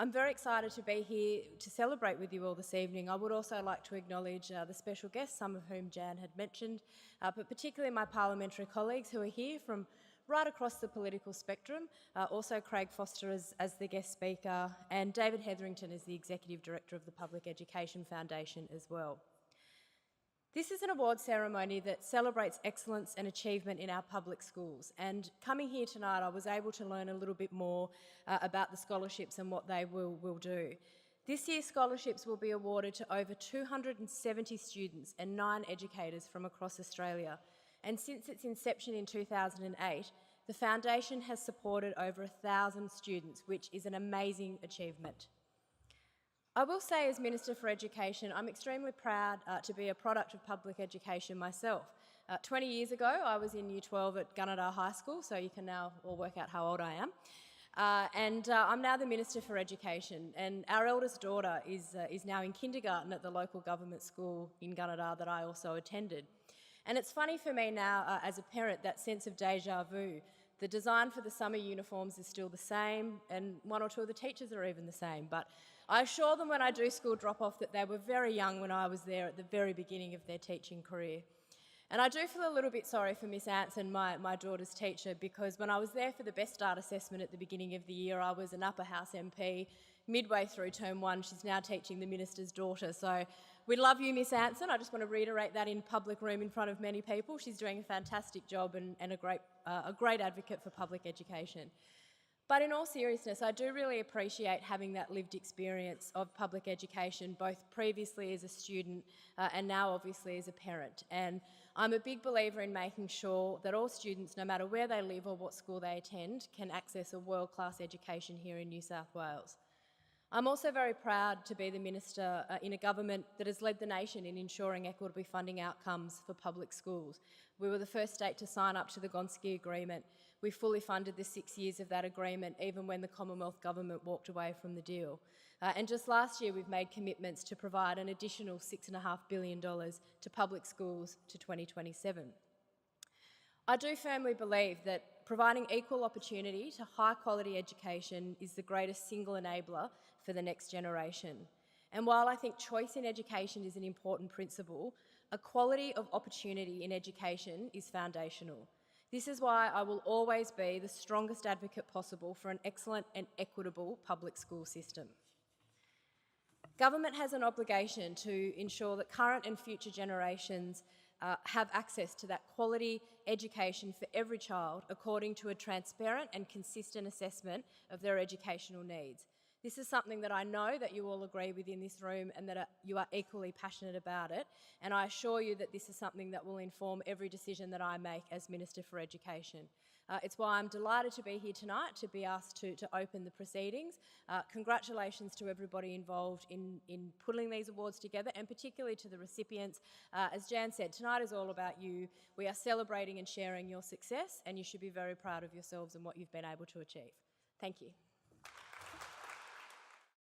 I'm very excited to be here to celebrate with you all this evening. I would also like to acknowledge the special guests, some of whom Jan had mentioned, but particularly my parliamentary colleagues who are here from right across the political spectrum, also Craig Foster as the guest speaker, and David Hetherington as the Executive Director of the Public Education Foundation as well. This is an award ceremony that celebrates excellence and achievement in our public schools, and coming here tonight I was able to learn a little bit more about the scholarships and what they will do. This year's scholarships will be awarded to over 270 students and 9 educators from across Australia, and since its inception in 2008, the Foundation has supported over 1,000 students, which is an amazing achievement. I will say, as Minister for Education, I'm extremely proud to be a product of public education myself. 20 years ago, I was in Year 12 at Gunnedah High School, so you can now all work out how old I am. I'm now the Minister for Education, and our eldest daughter is now in kindergarten at the local government school in Gunnedah that I also attended. And it's funny for me now, as a parent, that sense of deja vu. The design for the summer uniforms is still the same, and 1 or 2 of the teachers are even the same, but I assure them when I do school drop-off that they were very young when I was there at the very beginning of their teaching career. And I do feel a little bit sorry for Miss Anson, my daughter's teacher, because when I was there for the Best Start assessment at the beginning of the year, I was an upper house MP. Midway through term 1, she's now teaching the minister's daughter. So we love you, Miss Anson. I just want to reiterate that in public room in front of many people. She's doing a fantastic job and a great advocate for public education. But in all seriousness, I do really appreciate having that lived experience of public education, both previously as a student and now obviously as a parent. And I'm a big believer in making sure that all students, no matter where they live or what school they attend, can access a world-class education here in New South Wales. I'm also very proud to be the Minister in a government that has led the nation in ensuring equitable funding outcomes for public schools. We were the first state to sign up to the Gonski Agreement. We fully funded the 6 years of that agreement, even when the Commonwealth Government walked away from the deal. And just last year, we've made commitments to provide an additional $6.5 billion to public schools to 2027. I do firmly believe that providing equal opportunity to high-quality education is the greatest single enabler for the next generation. And while I think choice in education is an important principle, equality of opportunity in education is foundational. This is why I will always be the strongest advocate possible for an excellent and equitable public school system. Government has an obligation to ensure that current and future generations have access to that quality education for every child according to a transparent and consistent assessment of their educational needs. This is something that I know that you all agree with in this room and that you are equally passionate about it, and I assure you that this is something that will inform every decision that I make as Minister for Education. It's why I'm delighted to be here tonight to be asked to open the proceedings. Congratulations to everybody involved in putting these awards together, and particularly to the recipients. As Jan said, tonight is all about you. We are celebrating and sharing your success, and you should be very proud of yourselves and what you've been able to achieve. Thank you.